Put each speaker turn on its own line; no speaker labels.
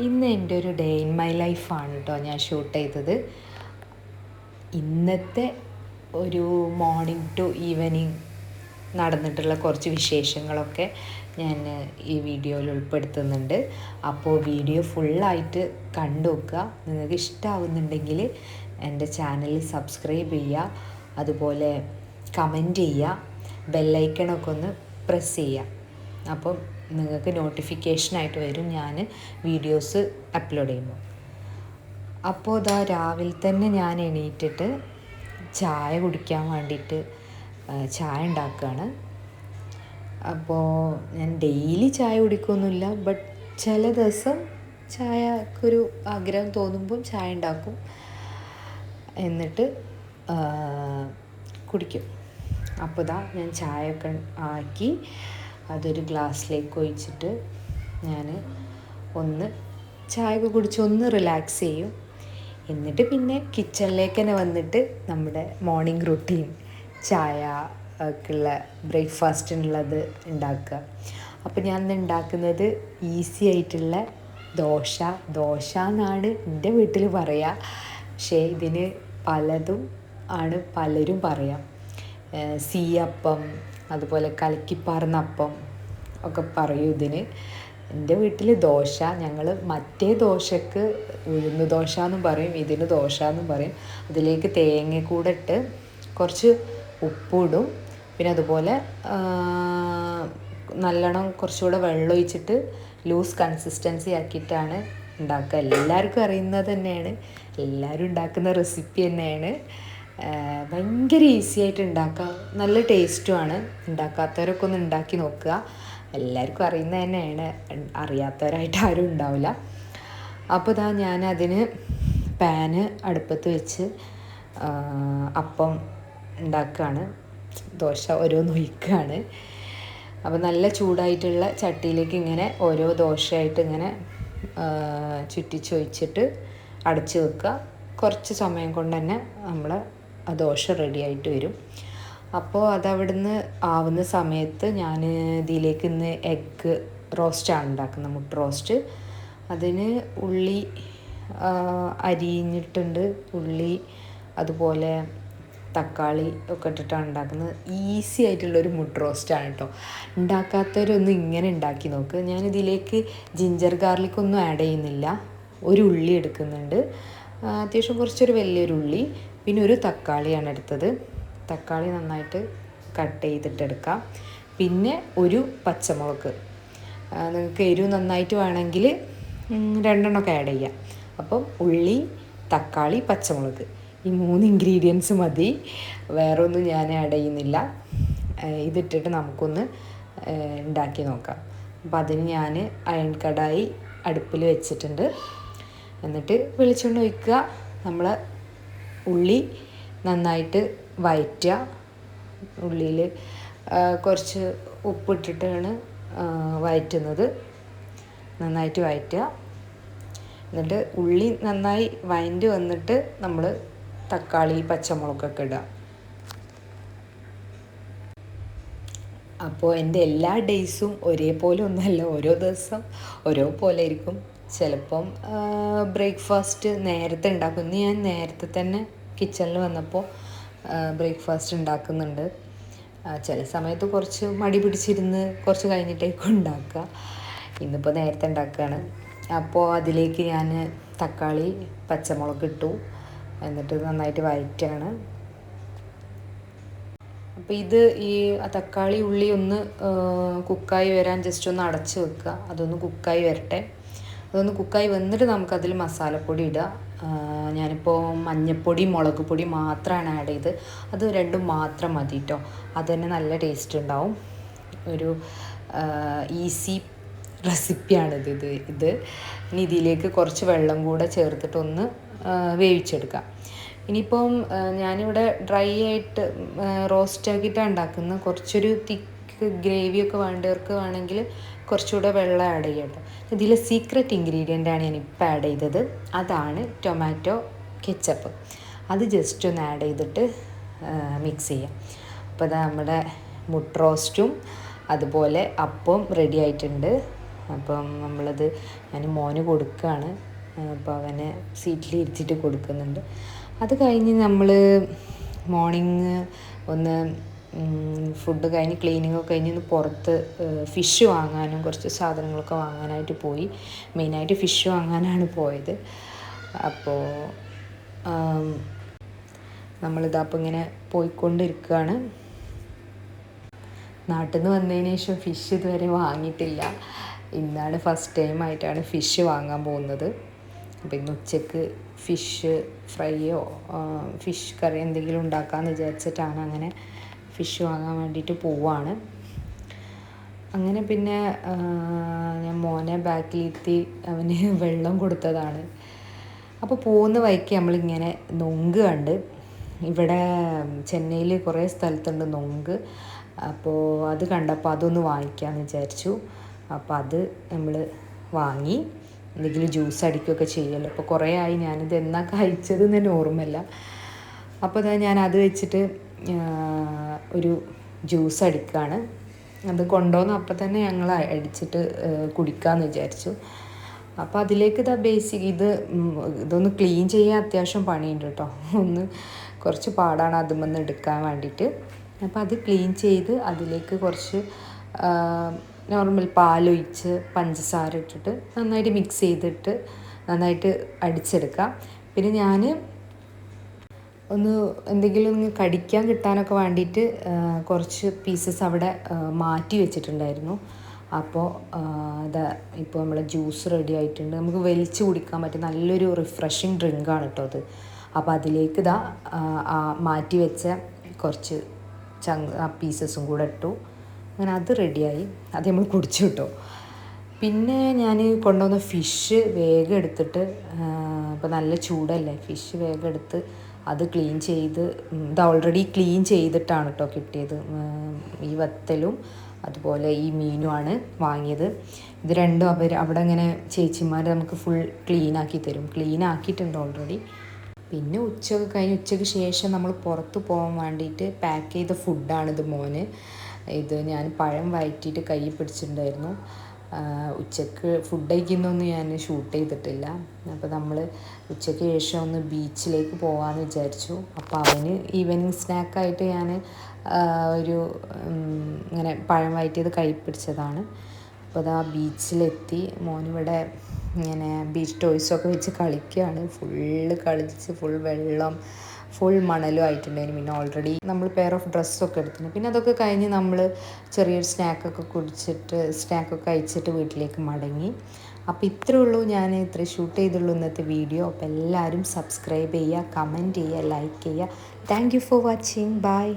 ഇന്ന് എൻ്റെ ഒരു ഡേ ഇൻ മൈ ലൈഫാണ് കേട്ടോ ഞാൻ ഷൂട്ട് ചെയ്തത്. ഇന്നത്തെ ഒരു മോർണിംഗ് ടു ഈവനിങ് നടന്നിട്ടുള്ള കുറച്ച് വിശേഷങ്ങളൊക്കെ ഞാൻ ഈ വീഡിയോയിൽ ഉൾപ്പെടുത്തുന്നുണ്ട്. അപ്പോൾ വീഡിയോ ഫുള്ളായിട്ട് കണ്ടു നോക്കുക. നിങ്ങൾക്ക് ഇഷ്ടമാവുന്നുണ്ടെങ്കിൽ എൻ്റെ ചാനൽ സബ്സ്ക്രൈബ് ചെയ്യുക, അതുപോലെ കമൻറ്റ് ചെയ്യുക, ബെല്ലൈക്കണൊക്കെ ഒന്ന് പ്രസ് ചെയ്യുക. അപ്പം നിങ്ങൾക്ക് നോട്ടിഫിക്കേഷനായിട്ട് വരും ഞാൻ വീഡിയോസ് അപ്ലോഡ് ചെയ്യുമ്പോൾ. അപ്പോൾ ഇതാ രാവിലെ തന്നെ ഞാൻ എണീറ്റിട്ട് ചായ കുടിക്കാൻ വേണ്ടിയിട്ട് ചായ ഉണ്ടാക്കുകയാണ്. അപ്പോൾ ഞാൻ ഡെയിലി ചായ കുടിക്കൊന്നുമില്ല, ബട്ട് ചില ദിവസം ചായക്കൊരു ആഗ്രഹം തോന്നുമ്പോൾ ചായ ഉണ്ടാക്കും, എന്നിട്ട് കുടിക്കും. അപ്പോൾ ഇതാ ഞാൻ ചായയൊക്കെ ആക്കി അതൊരു ഗ്ലാസ്സിലേക്ക് ഒഴിച്ചിട്ട് ഞാൻ ഒന്ന് ചായയൊക്കെ കുടിച്ച് ഒന്ന് റിലാക്സ് ചെയ്യും. എന്നിട്ട് പിന്നെ കിച്ചണിലേക്ക് തന്നെ വന്നിട്ട് നമ്മുടെ മോർണിംഗ് റുട്ടീൻ ചായ ഒക്കെയുള്ള ബ്രേക്ക്ഫാസ്റ്റിനുള്ളത് ഉണ്ടാക്കുക. അപ്പോൾ ഞാൻ ഇന്ന് ഉണ്ടാക്കുന്നത് ഈസി ആയിട്ടുള്ള ദോശ എന്നാണ് എൻ്റെ വീട്ടിൽ പറയുക, പക്ഷേ ഇതിന് പലതും ആണ് പലരും പറയാം. സീയപ്പം, അതുപോലെ കലക്കിപ്പാർന്ന അപ്പം ഒക്കെ പറയും ഇതിന്. എൻ്റെ വീട്ടിൽ ദോശ, ഞങ്ങൾ മറ്റേ ദോശക്ക് ഉഴുന്ന് ദോശ എന്നും പറയും, ഇതിന് ദോശ എന്നും പറയും. അതിലേക്ക് തേങ്ങ കൂടെ ഇട്ട് കുറച്ച് ഉപ്പിടും, പിന്നെ അതുപോലെ നല്ലോണം കുറച്ചുകൂടെ വെള്ളം ഒഴിച്ചിട്ട് ലൂസ് കൺസിസ്റ്റൻസി ആക്കിയിട്ടാണ് ഉണ്ടാക്കുക. എല്ലാവർക്കും അറിയുന്നത് തന്നെയാണ്, എല്ലാവരും ഉണ്ടാക്കുന്ന റെസിപ്പി തന്നെയാണ്. ഭയങ്കര ഈസി ആയിട്ട് ഉണ്ടാക്കാം, നല്ല ടേസ്റ്റുമാണ്. ഉണ്ടാക്കാത്തവരൊക്കെ ഒന്ന് ഉണ്ടാക്കി നോക്കുക. എല്ലാവർക്കും അറിയുന്നത് തന്നെയാണ്, അറിയാത്തവരായിട്ട് ആരും ഉണ്ടാവില്ല. അപ്പോൾ ഇതാ ഞാനതിന് പാന് അടുപ്പത്ത് വെച്ച് അപ്പം ഉണ്ടാക്കുകയാണ്, ദോശ ഓരോന്ന് ഒഴിക്കുകയാണ്. അപ്പോൾ നല്ല ചൂടായിട്ടുള്ള ചട്ടിയിലേക്ക് ഇങ്ങനെ ഓരോ ദോശയായിട്ട് ഇങ്ങനെ ചുറ്റിച്ചൊഴിച്ചിട്ട് അടച്ച് വെക്കുക. കുറച്ച് സമയം കൊണ്ട് തന്നെ നമ്മൾ ആ ദോശ റെഡി ആയിട്ട് വരും. അപ്പോൾ അതവിടുന്ന് ആവുന്ന സമയത്ത് ഞാൻ ഇതിലേക്ക് ഇന്ന് എഗ്ഗ് റോസ്റ്റാണ് ഉണ്ടാക്കുന്നത്, മുട്ട റോസ്റ്റ്. അതിന് ഉള്ളി അരിഞ്ഞിട്ടുണ്ട്, ഉള്ളി അതുപോലെ തക്കാളി ഒക്കെ ഇട്ടിട്ടാണ് ഉണ്ടാക്കുന്നത്. ഈസി ആയിട്ടുള്ളൊരു മുട്ട റോസ്റ്റാണ് കേട്ടോ. ഉണ്ടാക്കാത്തവരൊന്നും ഇങ്ങനെ ഉണ്ടാക്കി നോക്ക്. ഞാനിതിലേക്ക് ജിഞ്ചർ ഗാർലിക്കൊന്നും ആഡ് ചെയ്യുന്നില്ല. ഒരു ഉള്ളി എടുക്കുന്നുണ്ട്, അത്യാവശ്യം കുറച്ചൊരു വലിയൊരു ഉള്ളി, പിന്നെ ഒരു തക്കാളിയാണ് എടുത്തത്. തക്കാളി നന്നായിട്ട് കട്ട് ചെയ്തിട്ടെടുക്കാം. പിന്നെ ഒരു പച്ചമുളക്, നിങ്ങൾക്ക് എരിവ് നന്നായിട്ട് വേണമെങ്കിൽ 2 എണ്ണമൊക്കെ ആഡ് ചെയ്യാം. അപ്പം ഉള്ളി, തക്കാളി, പച്ചമുളക്, ഈ 3 ഇൻഗ്രീഡിയൻസ് മതി, വേറെ ഒന്നും ഞാൻ ആഡ് ചെയ്യുന്നില്ല. ഇതിട്ടിട്ട് നമുക്കൊന്ന് ഉണ്ടാക്കി നോക്കാം. അപ്പം അതിന് ഞാൻ അയൺ കടായി അടുപ്പിൽ വെച്ചിട്ടുണ്ട്. എന്നിട്ട് വെളിച്ചെണ്ണ ഒഴിക്കുക. നമ്മൾ ഉള്ളി നന്നായിട്ട് വഴറ്റുക. ഉള്ളിയിൽ കുറച്ച് ഉപ്പിട്ടിട്ടാണ് വഴറ്റുന്നത്. നന്നായിട്ട് വഴറ്റുക. എന്നിട്ട് ഉള്ളി നന്നായി വഴണ്ട് വന്നിട്ട് നമ്മൾ തക്കാളി, പച്ചമുളകൊക്കെ ഇടുക. അപ്പോൾ എൻ്റെ എല്ലാ ഡേയ്സും ഒരേപോലെ ഒന്നുമല്ല, ഓരോ ദിവസം ഓരോ പോലെ ആയിരിക്കും. ചിലപ്പം ബ്രേക്ക്ഫാസ്റ്റ് നേരത്തെ ഉണ്ടാക്കും. ഇന്ന് ഞാൻ നേരത്തെ തന്നെ കിച്ചണിൽ വന്നപ്പോൾ ബ്രേക്ക്ഫാസ്റ്റ് ഉണ്ടാക്കുന്നുണ്ട്. ചില സമയത്ത് കുറച്ച് മടി പിടിച്ചിരുന്ന് കുറച്ച് കഴിഞ്ഞിട്ടേക്കും ഉണ്ടാക്കുക. ഇന്നിപ്പോൾ നേരത്തെ ഉണ്ടാക്കുകയാണ്. അപ്പോൾ അതിലേക്ക് ഞാൻ തക്കാളി, പച്ചമുളക് ഇട്ടു, എന്നിട്ട് നന്നായിട്ട് വഴറ്റുകയാണ്. അപ്പോൾ ഇത് ഈ തക്കാളി ഉള്ളി ഒന്ന് കുക്കായി വരാൻ ജസ്റ്റ് ഒന്ന് അടച്ച് വെക്കുക. അതൊന്ന് കുക്കായി വരട്ടെ. അതൊന്ന് കുക്കായി വന്നിട്ട് നമുക്കതിൽ മസാലപ്പൊടി ഇടുക. ഞാനിപ്പോൾ മഞ്ഞൾപ്പൊടി, മുളക് പൊടി മാത്രമാണ് ആഡ് ചെയ്ത്, അത് രണ്ടും മാത്രം മതി കേട്ടോ. അത് തന്നെ നല്ല ടേസ്റ്റ് ഉണ്ടാവും. ഒരു ഈസി റെസിപ്പിയാണിത്. ഇനി ഇതിലേക്ക് കുറച്ച് വെള്ളം കൂടെ ചേർത്തിട്ടൊന്ന് വേവിച്ചെടുക്കാം. ഇനിയിപ്പം ഞാനിവിടെ ഡ്രൈ ആയിട്ട് റോസ്റ്റ് ആക്കിയിട്ടാണ് ഉണ്ടാക്കുന്നത്. കുറച്ചൊരു തിക്ക് ഗ്രേവിയൊക്കെ വേണ്ടവർക്ക് വേണമെങ്കിൽ കുറച്ചുകൂടെ വെള്ളം ആഡ് ചെയ്യാം കേട്ടോ. ഇതിലെ സീക്രട്ട് ഇൻഗ്രീഡിയൻ്റാണ് ഞാനിപ്പോൾ ആഡ് ചെയ്തത്, അതാണ് ടൊമാറ്റോ കെച്ചപ്പ്. അത് ജസ്റ്റ് ഒന്ന് ആഡ് ചെയ്തിട്ട് മിക്സ് ചെയ്യാം. അപ്പോൾ അത് നമ്മുടെ മുട്ട റോസ്റ്റും അതുപോലെ അപ്പം റെഡി ആയിട്ടുണ്ട്. അപ്പം നമ്മളത് ഞാൻ മോന് കൊടുക്കുകയാണ്. അപ്പോൾ അവനെ സീറ്റിൽ ഇരുത്തിയിട്ട് കൊടുക്കുന്നുണ്ട്. അത് കഴിഞ്ഞ് നമ്മൾ മോർണിംഗ് ഒന്ന് ഫുഡ് കഴിഞ്ഞ് ക്ലീനിങ്ങൊക്കെ കഴിഞ്ഞ് ഒന്ന് പുറത്ത് ഫിഷ് വാങ്ങാനും കുറച്ച് സാധനങ്ങളൊക്കെ വാങ്ങാനായിട്ട് പോയി. മെയിനായിട്ട് ഫിഷ് വാങ്ങാനാണ് പോയത്. അപ്പോൾ നമ്മളിതപ്പോൾ ഇങ്ങനെ പോയിക്കൊണ്ടിരിക്കുകയാണ്. നാട്ടിൽ നിന്ന് വന്നതിന് ശേഷം ഫിഷ് ഇതുവരെ വാങ്ങിയിട്ടില്ല. ഇന്നാണ് ഫസ്റ്റ് ടൈമായിട്ടാണ് ഫിഷ് വാങ്ങാൻ പോകുന്നത്. അപ്പോൾ ഇന്ന് ഉച്ചക്ക് ഫിഷ് ഫ്രൈയോ ഫിഷ് കറി എന്തെങ്കിലും ഉണ്ടാക്കാമെന്ന് വിചാരിച്ചിട്ടാണ് അങ്ങനെ ഫിഷ് വാങ്ങാൻ വേണ്ടിയിട്ട് പോവാണ്. അങ്ങനെ പിന്നെ ഞാൻ മോനെ ബാക്കിലിരുത്തി അവന് വെള്ളം കൊടുത്തതാണ്. അപ്പോൾ പോകുന്ന വഴിക്ക് നമ്മളിങ്ങനെ നൊങ്ക് കണ്ട്. ഇവിടെ ചെന്നൈയിൽ കുറേ സ്ഥലത്തുണ്ട് നൊങ്ക്. അപ്പോൾ അത് കണ്ടപ്പോൾ അതൊന്ന് വാങ്ങിക്കാമെന്ന് വിചാരിച്ചു. അപ്പോൾ അത് നമ്മൾ വാങ്ങി. എന്തെങ്കിലും ജ്യൂസ് അടിക്കുകയൊക്കെ ചെയ്യുമല്ലോ. അപ്പോൾ കുറേ ആയി ഞാനിത് എന്നാ കഴിച്ചത് തന്നെ ഓർമ്മയില്ല. അപ്പോൾ ഞാൻ അത് വെച്ചിട്ട് ഒരു ജ്യൂസ് അടിക്കുകയാണ്. അത് കൊണ്ടുവന്ന് അപ്പം തന്നെ ഞങ്ങൾ അടിച്ചിട്ട് കുടിക്കാമെന്ന് വിചാരിച്ചു. അപ്പോൾ അതിലേക്ക് ബേസിക് ഇതൊന്ന് ക്ലീൻ ചെയ്യാൻ അത്യാവശ്യം പണിയുണ്ട് കേട്ടോ. കുറച്ച് പാടാണ് അതുമെന്ന് എടുക്കാൻ വേണ്ടിയിട്ട്. അപ്പോൾ അത് ക്ലീൻ ചെയ്ത് അതിലേക്ക് കുറച്ച് നോർമൽ പാലൊഴിച്ച് പഞ്ചസാര ഇട്ടിട്ട് നന്നായിട്ട് മിക്സ് ചെയ്തിട്ട് നന്നായിട്ട് അടിച്ചെടുക്കാം. പിന്നെ ഞാൻ എന്തെങ്കിലും കടിക്കാൻ കിട്ടാനൊക്കെ വേണ്ടിയിട്ട് കുറച്ച് പീസസ് അവിടെ മാറ്റി വെച്ചിട്ടുണ്ടായിരുന്നു. അപ്പോൾ ഇപ്പോൾ നമ്മളെ ജ്യൂസ് റെഡി ആയിട്ടുണ്ട്. നമുക്ക് വലിച്ച് കുടിക്കാൻ പറ്റും നല്ലൊരു റിഫ്രഷിങ് ഡ്രിങ്കാണ് കേട്ടോ അത്. അപ്പോൾ അതിലേക്ക് മാറ്റി വെച്ച കുറച്ച് പീസസും കൂടെ ഇട്ടു. അങ്ങനെ അത് റെഡിയായി. അത് നമ്മൾ കുടിച്ചു കേട്ടോ. പിന്നെ ഞാൻ കൊണ്ടുവന്ന ഫിഷ് വേഗം എടുത്തിട്ട്, ഇപ്പോൾ നല്ല ചൂടല്ലേ, ഫിഷ് വേഗം എടുത്ത് അത് ക്ലീൻ ചെയ്ത് ഇത് ഓൾറെഡി ക്ലീൻ ചെയ്തിട്ടാണ് കേട്ടോ കിട്ടിയത്. ഈ വത്തലും അതുപോലെ ഈ മീനുമാണ് വാങ്ങിയത്. ഇത് രണ്ടും അവിടെ ഇങ്ങനെ ചേച്ചിമാർ നമുക്ക് ഫുൾ ക്ലീനാക്കി തരും. ക്ലീൻ ആക്കിയിട്ടുണ്ട് ഓൾറെഡി. പിന്നെ ഉച്ചയ്ക്ക് ശേഷം നമ്മൾ പുറത്ത് പോകാൻ വേണ്ടിയിട്ട് പാക്ക് ചെയ്ത ഫുഡാണിത് മോന്. ഇത് ഞാൻ പഴം വഴറ്റിയിട്ട് കൈ പിടിച്ചിട്ടുണ്ടായിരുന്നു. ഉച്ചയ്ക്ക് ഫുഡ് കഴിക്കുന്നൊന്നും ഞാൻ ഷൂട്ട് ചെയ്തിട്ടില്ല. അപ്പോൾ നമ്മൾ ഉച്ചയ്ക്ക് ശേഷം ഒന്ന് ബീച്ചിലേക്ക് പോകാമെന്ന് വിചാരിച്ചു. അപ്പോൾ അവന് ഈവനിങ് സ്നാക്കായിട്ട് ഞാൻ ഇങ്ങനെ പഴം വഴറ്റിയത് കൈ പിടിച്ചതാണ്. അപ്പോൾ അത് ബീച്ചിലെത്തി. മോനിവിടെ ഇങ്ങനെ ബീച്ച് ടോയ്സൊക്കെ വെച്ച് കളിക്കുകയാണ്. ഫുള്ള് കളിച്ച് ഫുൾ വെള്ളം ഫുൾ മണലും ആയിട്ടുണ്ടായിരുന്നു. പിന്നെ ഓൾറെഡി നമ്മൾ പെയർ ഓഫ് ഡ്രസ്സൊക്കെ എടുത്തിട്ടുണ്ട്. പിന്നെ അതൊക്കെ കഴിഞ്ഞ് നമ്മൾ ചെറിയൊരു സ്നാക്കൊക്കെ കഴിച്ചിട്ട് വീട്ടിലേക്ക് മടങ്ങി. അപ്പോൾ ഇത്രയേ ഉള്ളൂ, ഞാൻ ഇത്ര ഷൂട്ട് ചെയ്തുള്ളൂ ഇന്നത്തെ വീഡിയോ. അപ്പോൾ എല്ലാവരും സബ്സ്ക്രൈബ് ചെയ്യുക, കമൻറ്റ് ചെയ്യുക, ലൈക്ക് ചെയ്യുക. Thank you for watching. By.